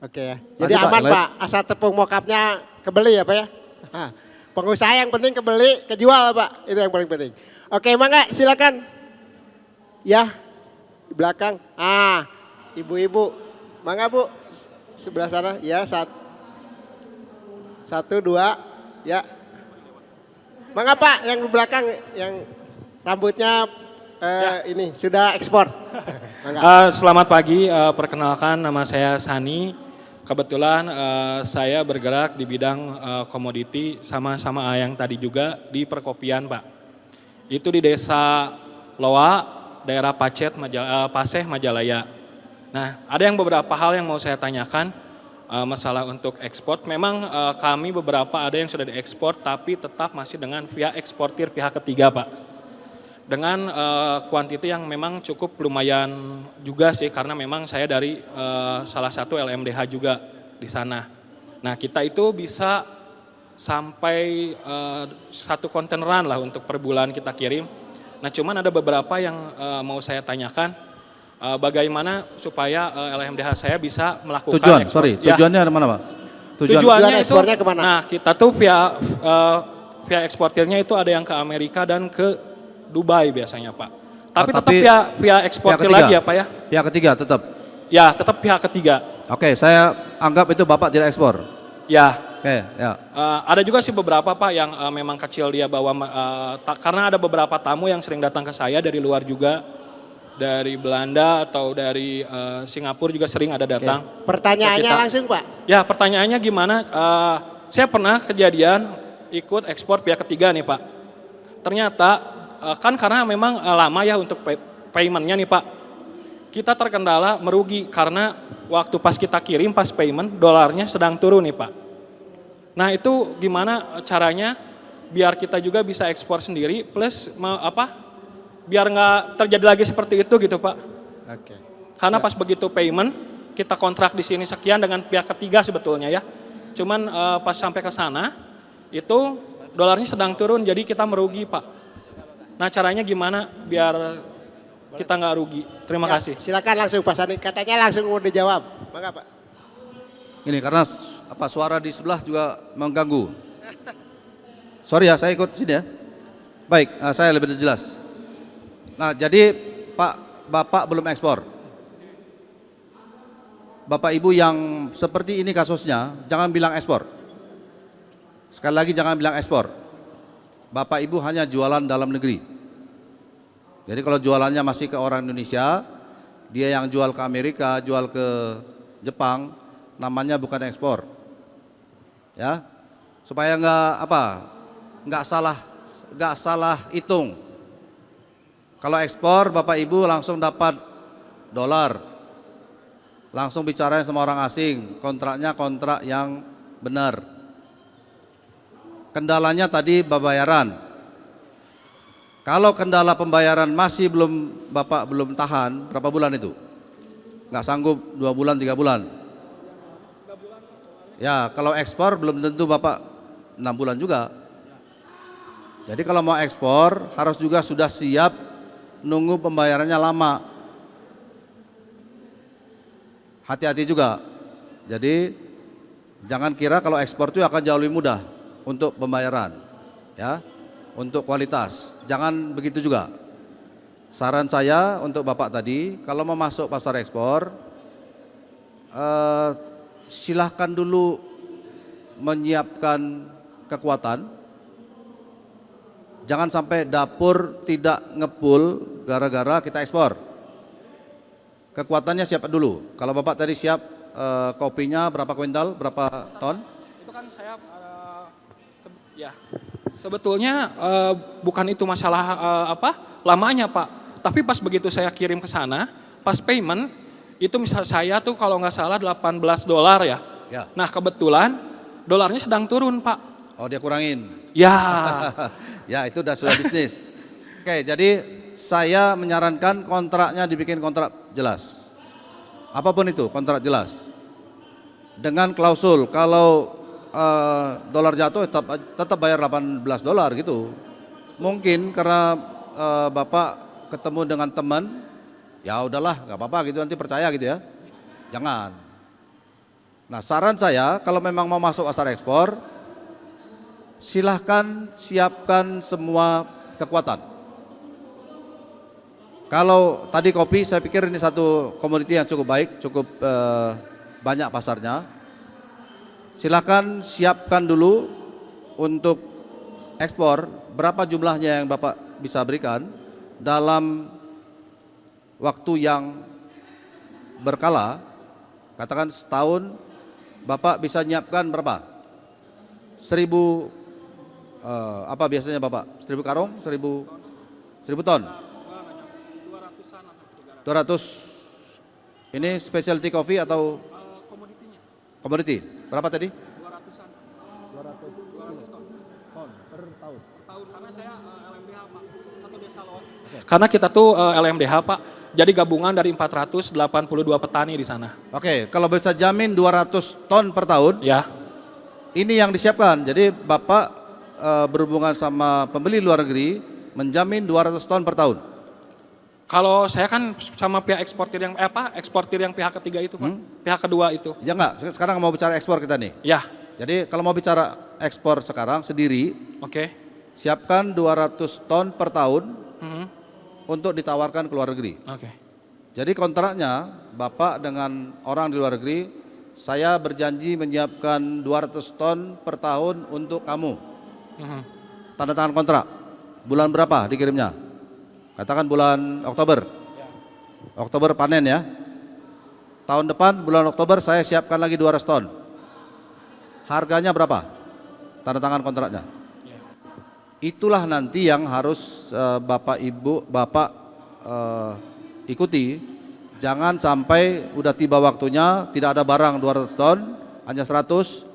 Oke ya. Jadi Lanjut, Pak. aman Pak, asal tepung mokapnya kebeli ya Pak ya. Hah. Pengusaha yang penting kebeli, kejual Pak, itu yang paling penting. Oke mangga silakan. Ya, di belakang. Ibu-ibu, mangga Bu, sebelah sana. Ya, satu, dua, ya. Mangga Pak, yang di belakang, yang rambutnya ini sudah ekspor. Mangga. Selamat pagi, perkenalkan nama saya Sani. Kebetulan saya bergerak di bidang komoditi sama yang tadi juga di perkopian Pak. Itu di desa Loa, daerah Paseh, Majalaya. Nah, ada beberapa hal yang mau saya tanyakan masalah untuk ekspor. Memang kami beberapa ada yang sudah diekspor tapi tetap masih dengan via eksportir pihak ketiga Pak. Dengan kuantiti yang memang cukup lumayan juga sih karena memang saya dari salah satu LMDH juga di sana. Nah, kita itu bisa sampai 1 kontaineran lah untuk per bulan kita kirim. Nah, cuman ada beberapa yang mau saya tanyakan. Bagaimana supaya LMDH saya bisa melakukan Tujuannya ada mana Pak? Tujuan ekspornya kemana? Nah kita tuh via pihak eksportirnya itu ada yang ke Amerika dan ke Dubai biasanya Pak. Tapi tetap tapi pihak eksportir ketiga. lagi ya Pak ya? Pihak ketiga tetap. Ya tetap pihak ketiga. Oke, saya anggap itu Bapak tidak ekspor. Ya. Oke, ya. Ada juga sih beberapa Pak yang memang kecil dia bawa, karena ada beberapa tamu yang sering datang ke saya dari luar juga, dari Belanda atau dari Singapura juga sering ada datang. Pertanyaannya Kita- langsung Pak. Ya pertanyaannya gimana, saya pernah kejadian ikut ekspor pihak ketiga nih Pak. Ternyata kan karena memang lama ya untuk paymentnya nih Pak. Kita terkendala merugi karena waktu pas kita kirim pas payment dolarnya sedang turun nih Pak. Nah itu gimana caranya biar kita juga bisa ekspor sendiri plus biar nggak terjadi lagi seperti itu gitu Pak. Oke. Karena pas begitu payment kita kontrak di sini sekian dengan pihak ketiga sebetulnya ya. Cuman pas sampai ke sana itu dolarnya sedang turun jadi kita merugi Pak. Nah caranya gimana biar kita nggak rugi? Terima Ya, kasih. silakan langsung Pak Sani. Katanya langsung mau dijawab. Bangga Pak. Ini karena suara di sebelah juga mengganggu. Sorry ya, saya ikut sini ya. Baik, saya lebih jelas. Nah, jadi Bapak belum ekspor. Bapak Ibu yang seperti ini kasusnya, jangan bilang ekspor. Sekali lagi jangan bilang ekspor. Bapak Ibu hanya jualan dalam negeri. Jadi kalau jualannya masih ke orang Indonesia, dia yang jual ke Amerika, jual ke Jepang, namanya bukan ekspor. Ya. Supaya nggak salah hitung. Kalau ekspor Bapak Ibu langsung dapat dolar. Langsung bicara sama orang asing, kontraknya kontrak yang benar. Kendalanya tadi pembayaran. Kalau kendala pembayaran Bapak belum tahan, berapa bulan itu? Nggak sanggup 2 bulan, 3 bulan. Ya, kalau ekspor belum tentu Bapak 6 bulan juga. Jadi kalau mau ekspor harus juga sudah siap nunggu pembayarannya lama. Hati-hati juga. Jadi jangan kira kalau ekspor itu akan jauh lebih mudah untuk pembayaran. Ya. Untuk kualitas, jangan begitu juga. Saran saya untuk Bapak tadi, kalau mau masuk pasar ekspor, silahkan dulu menyiapkan kekuatan. Jangan sampai dapur tidak ngepul gara-gara kita ekspor. Kekuatannya siap dulu. Kalau Bapak tadi siap kopinya berapa kuintal, berapa ton? Itu kan saya ya sebetulnya bukan itu masalah lamanya Pak. Tapi pas begitu saya kirim ke sana, pas payment itu misal saya tuh kalau nggak salah $18 ya. Ya. Nah kebetulan dolarnya sedang turun Pak. Oh dia kurangin. Ya. Ya itu sudah bisnis. Oke, jadi saya menyarankan kontraknya dibikin kontrak jelas. Apapun itu kontrak jelas. Dengan klausul kalau dolar jatuh tetap bayar $18 gitu. Mungkin karena Bapak ketemu dengan teman, ya udahlah nggak apa-apa gitu nanti percaya gitu ya. Jangan. Nah saran saya kalau memang mau masuk pasar ekspor, silahkan siapkan semua kekuatan. Kalau tadi kopi saya pikir ini satu komoditi yang cukup baik, cukup banyak pasarnya. Silakan siapkan dulu untuk ekspor berapa jumlahnya yang Bapak bisa berikan dalam waktu yang berkala. Katakan setahun Bapak bisa nyiapkan berapa? 1000 apa biasanya Bapak? 1000 karung? 1000 ton? 200. Ini specialty coffee atau komoditi? Berapa tadi? 200-an. 200 ton per tahun. Karena saya LMDH Pak, satu desa loh. Karena kita tuh LMDH Pak, jadi gabungan dari 482 petani di sana. Oke, kalau bisa jamin 200 ton per tahun, Ya. ini yang disiapkan. Jadi Bapak berhubungan sama pembeli luar negeri menjamin 200 ton per tahun. Kalau saya kan sama pihak eksportir yang eksportir yang pihak ketiga itu Pak, pihak kedua itu. Ya enggak, sekarang mau bicara ekspor kita nih. Ya. Jadi kalau mau bicara ekspor sekarang sendiri, Oke. Siapkan 200 ton per tahun Mhm. untuk ditawarkan ke luar negeri. Oke. Jadi kontraknya Bapak dengan orang di luar negeri, saya berjanji menyiapkan 200 ton per tahun untuk kamu. Mhm. Tanda tangan kontrak. Bulan berapa dikirimnya? Katakan bulan Oktober. Oktober panen ya. Tahun depan bulan Oktober saya siapkan lagi 200 ton. Harganya berapa? Tanda tangan kontraknya. Itulah nanti yang harus Bapak Ibu ikuti. Jangan sampai udah tiba waktunya tidak ada barang 200 ton, hanya 100.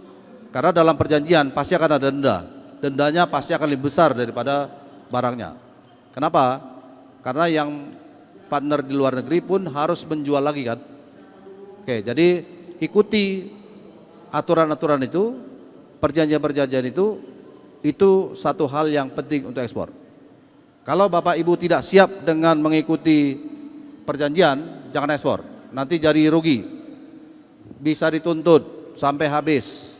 Karena dalam perjanjian pasti akan ada denda. Dendanya pasti akan lebih besar daripada barangnya. Kenapa? Karena yang partner di luar negeri pun harus menjual lagi kan. Oke, jadi ikuti aturan-aturan itu, perjanjian-perjanjian itu satu hal yang penting untuk ekspor. Kalau Bapak Ibu tidak siap dengan mengikuti perjanjian, jangan ekspor. Nanti jadi rugi, bisa dituntut sampai habis.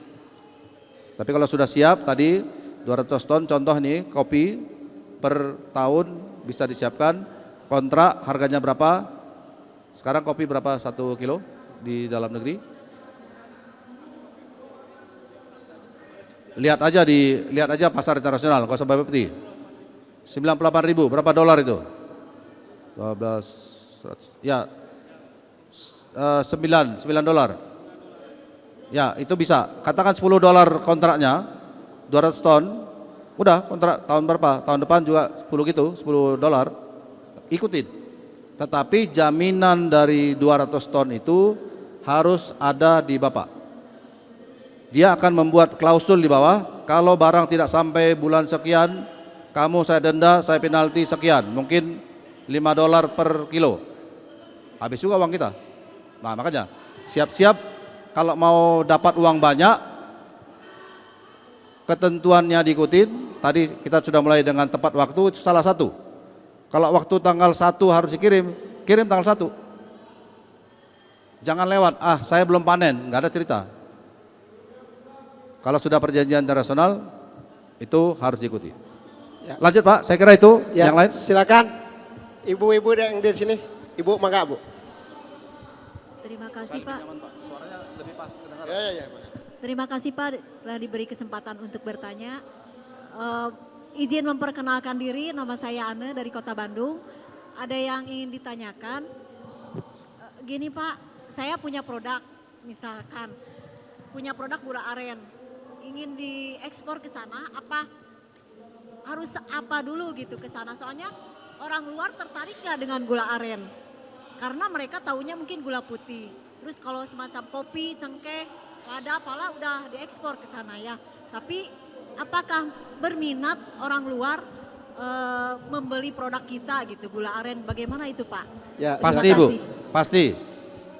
Tapi kalau sudah siap tadi 200 ton contoh nih kopi per tahun bisa disiapkan, kontrak harganya berapa, sekarang kopi berapa 1 kilo di dalam negeri. Lihat aja pasar internasional, nggak usah bapeti. 98.000, berapa dolar itu? 12, ya 9 dolar. Ya itu bisa, katakan 10 dolar kontraknya, 200 ton, udah kontrak tahun berapa? Tahun depan juga 10 gitu, 10 dolar, ikutin. Tetapi jaminan dari 200 ton itu harus ada di Bapak. Dia akan membuat klausul di bawah, kalau barang tidak sampai bulan sekian, kamu saya denda, saya penalti sekian, mungkin 5 dolar per kilo. Habis juga uang kita. Nah makanya siap-siap kalau mau dapat uang banyak, ketentuannya diikutin. Tadi kita sudah mulai dengan tepat waktu, itu salah satu. Kalau waktu tanggal 1 harus dikirim, kirim tanggal 1. Jangan lewat, saya belum panen, nggak ada cerita. Kalau sudah perjanjian internasional, itu harus diikuti. Ya. Lanjut Pak, saya kira itu. Ya, Yang lain? silakan. Ibu-ibu yang di sini. Ibu, mangga Bu. Terima kasih Pak. Suaranya lebih pas kedengaran. Ya. Terima kasih Pak telah diberi kesempatan untuk bertanya. Izin memperkenalkan diri, nama saya Ane dari Kota Bandung. Ada yang ingin ditanyakan. Gini Pak, saya punya produk, misalkan punya produk gula aren, ingin diekspor ke sana, harus apa dulu gitu ke sana? Soalnya orang luar tertarik nggak dengan gula aren? Karena mereka taunya mungkin gula putih. Terus kalau semacam kopi, cengkeh, lada, pala udah diekspor ke sana ya. Tapi apakah berminat orang luar membeli produk kita gitu, gula aren? Bagaimana itu Pak? Ya, Pasti Terima Bu, kasih. pasti.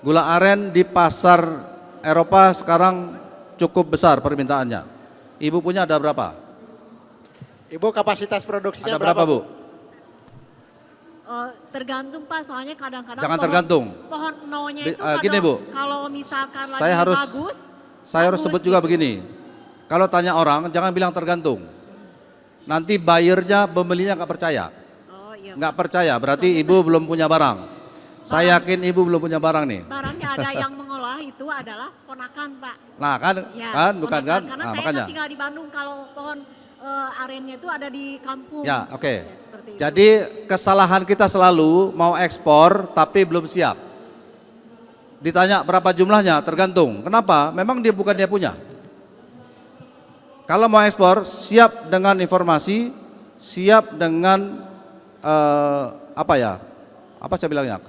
Gula aren di pasar Eropa sekarang cukup besar permintaannya. Ibu punya ada berapa? Ibu kapasitas produksinya Ada berapa Bu? Tergantung Pak, soalnya kadang-kadang Jangan tergantung. pohon no-nya itu kadang, Gini Bu, kalau misalkan saya lagi harus bagus, saya harus sebut juga gitu. begini. Kalau tanya orang jangan bilang tergantung. Nanti buyernya, pembelinya nggak percaya. Oh iya. Nggak percaya, berarti ibu belum punya barang. Saya yakin ibu belum punya barang nih. Barangnya ada yang mengolah itu adalah ponakan Pak. Nah kan, Ya, bukan ponakan. kan? Karena Nah, saya makanya. kan tinggal di Bandung, kalau pohon arennya itu ada di kampung. Ya, oke. Ya, seperti itu. Jadi kesalahan kita selalu mau ekspor tapi belum siap. Ditanya berapa jumlahnya, tergantung. Kenapa? Memang dia bukan dia punya. Kalau mau ekspor, siap dengan informasi, siap dengan apa saya bilangnya?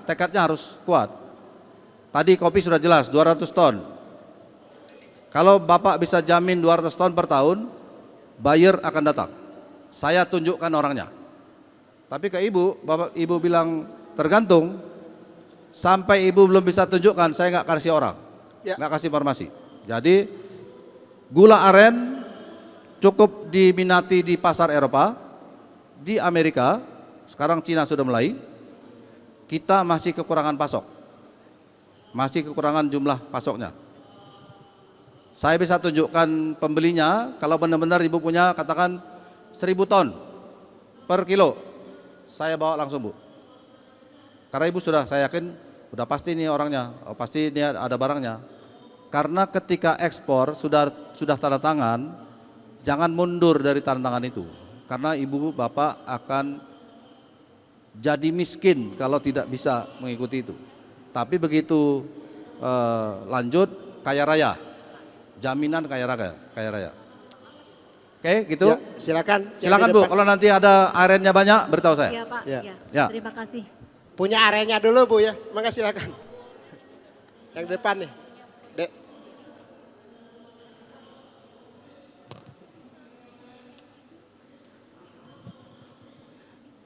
Tekadnya harus kuat. Tadi kopi sudah jelas 200 ton. Kalau Bapak bisa jamin 200 ton per tahun, buyer akan datang. Saya tunjukkan orangnya. Tapi ke ibu, Bapak ibu bilang tergantung, sampai ibu belum bisa tunjukkan, saya nggak kasih orang, Ya. nggak kasih informasi. Jadi gula aren cukup diminati di pasar Eropa, di Amerika, sekarang Cina sudah mulai. Kita masih kekurangan pasok, masih kekurangan jumlah pasoknya. Saya bisa tunjukkan pembelinya kalau benar-benar ibu punya katakan 1000 ton per kilo. Saya bawa langsung, Bu. Karena ibu sudah, saya yakin udah pasti ini orangnya, pasti ini ada barangnya. Karena ketika ekspor sudah tanda tangan, jangan mundur dari tanda tangan itu. Karena ibu bapak akan jadi miskin kalau tidak bisa mengikuti itu. Tapi begitu lanjut kaya raya, jaminan kaya raya. Oke, gitu. Ya, silakan. Yang Silakan di Bu, depan. kalau nanti ada arennya banyak beritahu saya. Iya Pak, Ya. ya. Ya. Terima kasih. Punya areanya dulu Bu ya. Mangga silakan. Yang depan nih. Dek.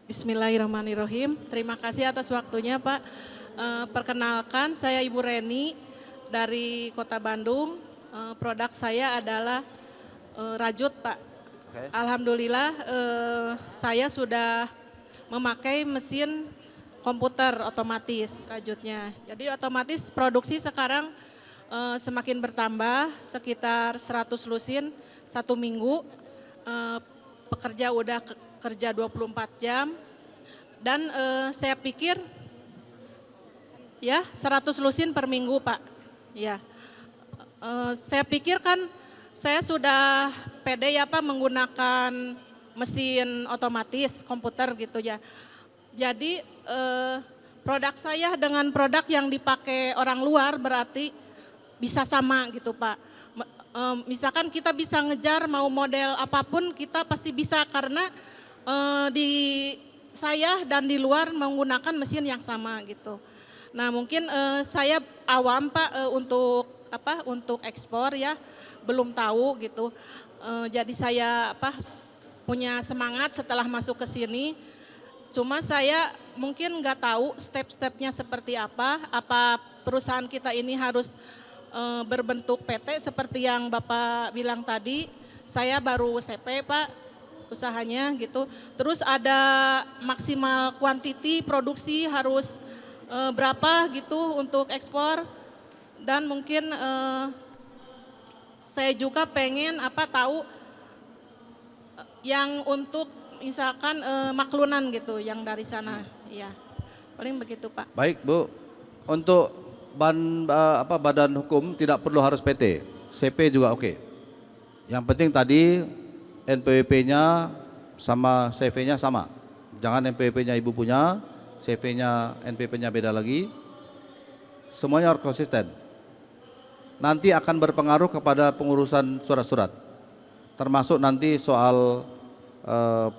Bismillahirrahmanirrahim. Terima kasih atas waktunya Pak. Perkenalkan saya Ibu Reni dari Kota Bandung. Produk saya adalah rajut Pak. Oke. Alhamdulillah saya sudah memakai mesin komputer otomatis rajutnya. Jadi otomatis produksi sekarang semakin bertambah sekitar 100 lusin 1 minggu. Pekerja udah kerja 24 jam dan saya pikir ya 100 lusin per minggu Pak. Ya, saya pikir kan saya sudah pede ya Pak menggunakan mesin otomatis komputer gitu ya. Jadi produk saya dengan produk yang dipakai orang luar berarti bisa sama gitu Pak. Misalkan kita bisa ngejar mau model apapun kita pasti bisa karena di saya dan di luar menggunakan mesin yang sama gitu. Nah mungkin saya awam Pak untuk ekspor ya belum tahu gitu. Jadi saya punya semangat setelah masuk ke sini. Cuma saya mungkin nggak tahu step-stepnya seperti apa perusahaan kita ini harus berbentuk PT seperti yang Bapak bilang tadi. Saya baru CP Pak usahanya gitu. Terus ada maksimal quantity produksi harus berapa gitu untuk ekspor. Dan mungkin saya juga pengen tahu yang untuk misalkan maklunan gitu yang dari sana. Ya, paling begitu Pak. Baik Bu, untuk badan hukum tidak perlu harus PT, CP juga oke. Yang penting tadi NPWP-nya sama CV-nya sama. Jangan NPWP-nya ibu punya, CV-nya NPWP-nya beda lagi. Semuanya harus konsisten. Nanti akan berpengaruh kepada pengurusan surat-surat. Termasuk nanti soal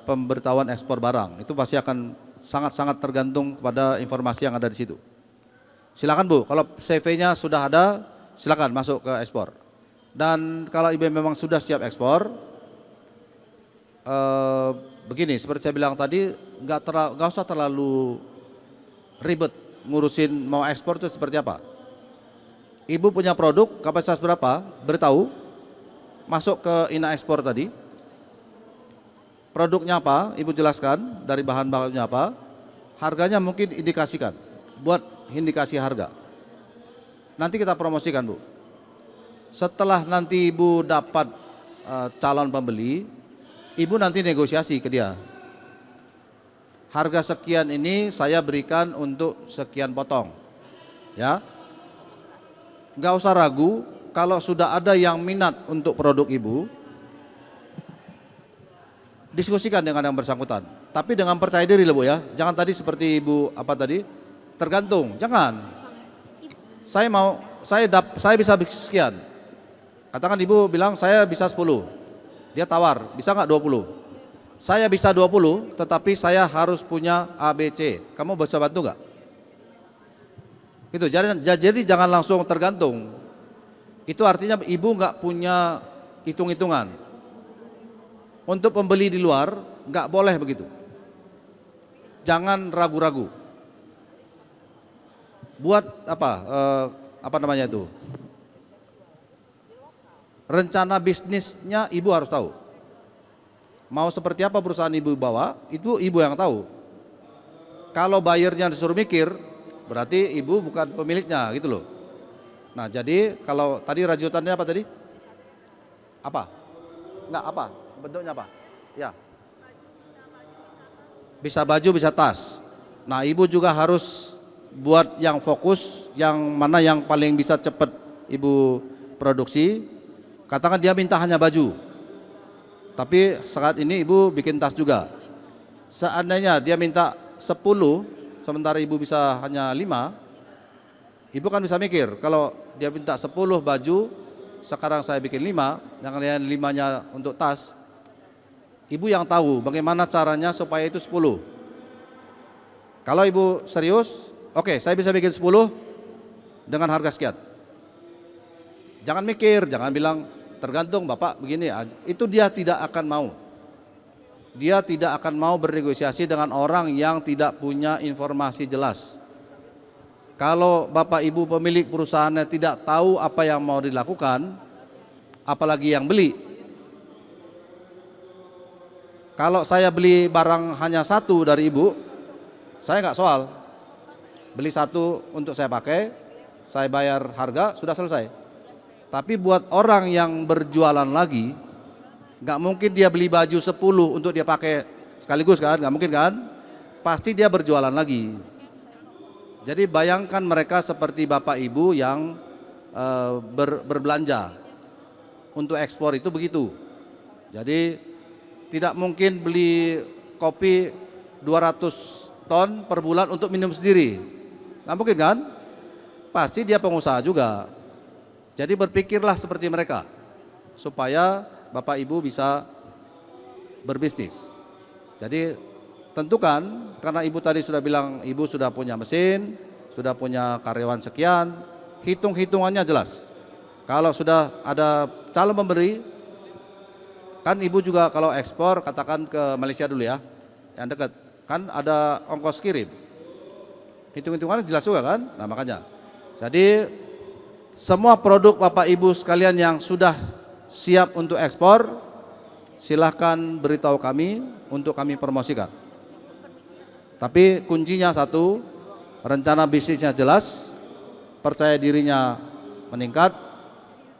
pemberitahuan ekspor barang. Itu pasti akan sangat-sangat tergantung kepada informasi yang ada di situ. Silakan Bu, kalau CV-nya sudah ada, silakan masuk ke ekspor. Dan kalau ibu memang sudah siap ekspor, begini, seperti saya bilang tadi, nggak usah terlalu ribet ngurusin mau ekspor itu seperti apa. Ibu punya produk kapasitas berapa, beritahu, masuk ke INA ekspor tadi. Produknya apa, ibu jelaskan dari bahan-bahannya apa, harganya mungkin indikasikan, buat indikasi harga. Nanti kita promosikan Bu. Setelah nanti ibu dapat calon pembeli, ibu nanti negosiasi ke dia. Harga sekian ini saya berikan untuk sekian potong. Ya. Nggak usah ragu, kalau sudah ada yang minat untuk produk ibu, diskusikan dengan yang bersangkutan. Tapi dengan percaya diri lah Bu ya. Jangan tadi seperti ibu tergantung, jangan. Saya bisa sekian. Katakan ibu bilang saya bisa 10. Dia tawar, bisa nggak 20? Saya bisa 20, tetapi saya harus punya ABC. Kamu bisa bantu nggak? Itu jadi jangan langsung tergantung. Itu artinya ibu nggak punya hitung-hitungan. Untuk pembeli di luar nggak boleh begitu. Jangan ragu-ragu. Buat apa namanya itu? Rencana bisnisnya ibu harus tahu. Mau seperti apa perusahaan ibu bawa, itu ibu yang tahu. Kalau buyernya disuruh mikir, berarti ibu bukan pemiliknya gitu loh. Nah jadi kalau tadi rajutannya apa tadi? Apa? Enggak apa? Bentuknya apa? Ya. Bisa baju, bisa tas. Nah, ibu juga harus buat yang fokus, yang mana yang paling bisa cepat ibu produksi. Katakan dia minta hanya baju, tapi saat ini ibu bikin tas juga. Seandainya dia minta 10, sementara ibu bisa hanya 5, ibu kan bisa mikir, kalau dia minta 10 baju, sekarang saya bikin 5, yang lain 5-nya untuk tas, ibu yang tahu bagaimana caranya supaya itu 10. Kalau ibu serius, oke, saya bisa bikin 10 dengan harga sekian. Jangan mikir, jangan bilang tergantung Bapak begini, itu dia tidak akan mau. Dia tidak akan mau bernegosiasi dengan orang yang tidak punya informasi jelas. Kalau Bapak Ibu pemilik perusahaannya tidak tahu apa yang mau dilakukan, apalagi yang beli. Kalau saya beli barang hanya 1 dari Ibu, saya nggak soal. Beli 1 untuk saya pakai, saya bayar harga, sudah selesai. Tapi buat orang yang berjualan lagi, nggak mungkin dia beli baju 10 untuk dia pakai sekaligus kan, nggak mungkin kan? Pasti dia berjualan lagi. Jadi bayangkan mereka seperti Bapak Ibu yang berbelanja untuk ekspor itu begitu. Jadi tidak mungkin beli kopi 200 ton per bulan untuk minum sendiri. Nggak mungkin kan? Pasti dia pengusaha juga. Jadi berpikirlah seperti mereka supaya Bapak Ibu bisa berbisnis. Jadi tentukan, karena Ibu tadi sudah bilang Ibu sudah punya mesin, sudah punya karyawan sekian, hitung-hitungannya jelas. Kalau sudah ada calon pemberi, kan Ibu juga kalau ekspor katakan ke Malaysia dulu ya, yang dekat, kan ada ongkos kirim. Hitung-hitungannya jelas juga kan? Nah makanya, jadi semua produk Bapak Ibu sekalian yang sudah siap untuk ekspor, silahkan beritahu kami untuk kami promosikan. Tapi kuncinya satu, rencana bisnisnya jelas, percaya dirinya meningkat,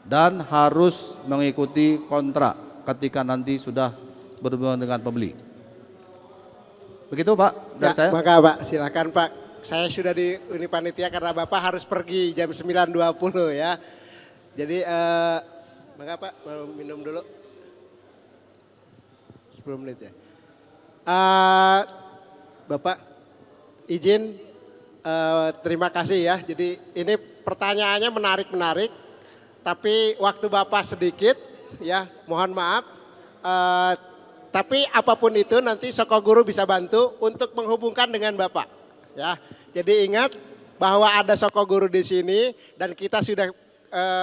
dan harus mengikuti kontrak ketika nanti sudah berhubungan dengan pembeli. Begitu Pak dari saya. Maka Pak, silakan Pak. Saya sudah di Unipanitia karena Bapak harus pergi jam 9.20 ya. Jadi maka Pak mau minum dulu 10 menit ya. Bapak izin terima kasih ya. Jadi ini pertanyaannya menarik-menarik, tapi waktu Bapak sedikit ya, mohon maaf. Tapi apapun itu nanti Soko Guru bisa bantu untuk menghubungkan dengan Bapak ya. Jadi ingat bahwa ada Soko Guru di sini dan kita sudah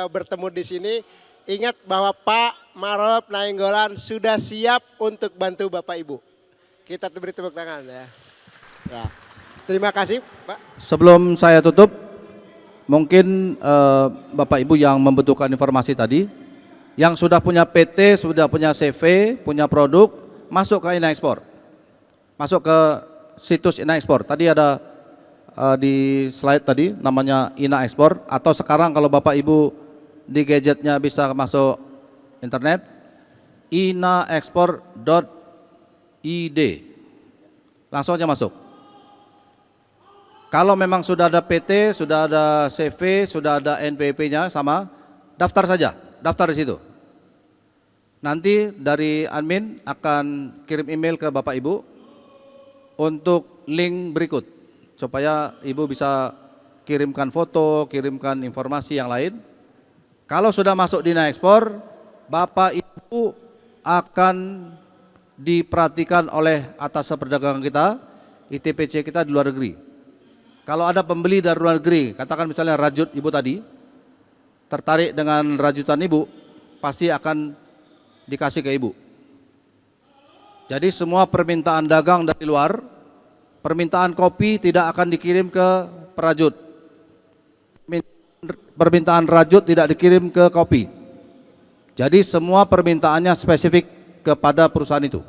bertemu di sini. Ingat bahwa Pak Marolop Nainggolan sudah siap untuk bantu Bapak Ibu. Kita beri tepuk tangan ya. Ya. Terima kasih Pak. Sebelum saya tutup, mungkin Bapak Ibu yang membutuhkan informasi tadi, yang sudah punya PT, sudah punya CV, punya produk, masuk ke Ina Ekspor. Masuk ke situs Ina Ekspor. Tadi ada di slide tadi namanya Ina Ekspor, atau sekarang kalau Bapak Ibu di gadgetnya bisa masuk internet, inaekspor.id, langsung aja masuk. Kalau memang sudah ada PT, sudah ada CV, sudah ada NPWP-nya sama, daftar saja, daftar di situ. Nanti dari admin akan kirim email ke Bapak Ibu untuk link berikut, supaya Ibu bisa kirimkan foto, kirimkan informasi yang lain. Kalau sudah masuk di Ina Ekspor, Bapak Ibu akan diperhatikan oleh atas perdagangan kita, ITPC kita di luar negeri. Kalau ada pembeli dari luar negeri, katakan misalnya rajut Ibu tadi, tertarik dengan rajutan Ibu, pasti akan dikasih ke Ibu. Jadi semua permintaan dagang dari luar, permintaan kopi tidak akan dikirim ke perajut. Permintaan rajut tidak dikirim ke kopi. Jadi semua permintaannya spesifik kepada perusahaan itu.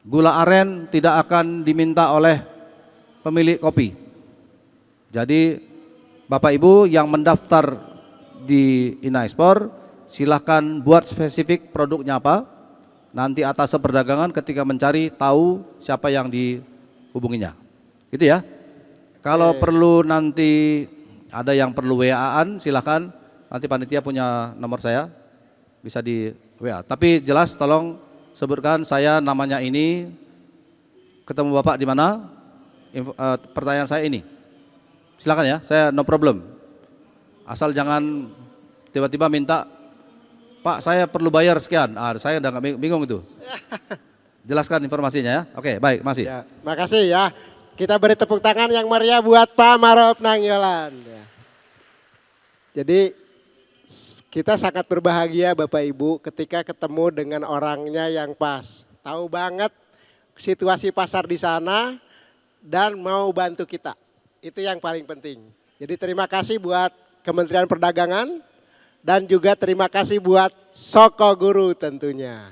Gula aren tidak akan diminta oleh pemilik kopi. Jadi Bapak Ibu yang mendaftar di Ina Ekspor, silahkan buat spesifik produknya apa. Nanti atas perdagangan ketika mencari tahu siapa yang dihubunginya. Gitu ya. Kalau perlu nanti ada yang perlu WA-an silahkan, nanti panitia punya nomor saya, bisa di WA. Tapi jelas tolong sebutkan saya namanya ini, ketemu Bapak di mana, pertanyaan saya ini. Silakan ya, saya no problem. Asal jangan tiba-tiba minta, Pak saya perlu bayar sekian, saya udah nggak bingung itu. Jelaskan informasinya ya. Oke, baik, masih. Ya, makasih ya. Kita beri tepuk tangan yang meriah buat Pak Marolop Nainggolan. Ya. Jadi kita sangat berbahagia Bapak Ibu ketika ketemu dengan orangnya yang pas. Tahu banget situasi pasar di sana dan mau bantu kita. Itu yang paling penting. Jadi terima kasih buat Kementerian Perdagangan dan juga terima kasih buat Soko Guru tentunya.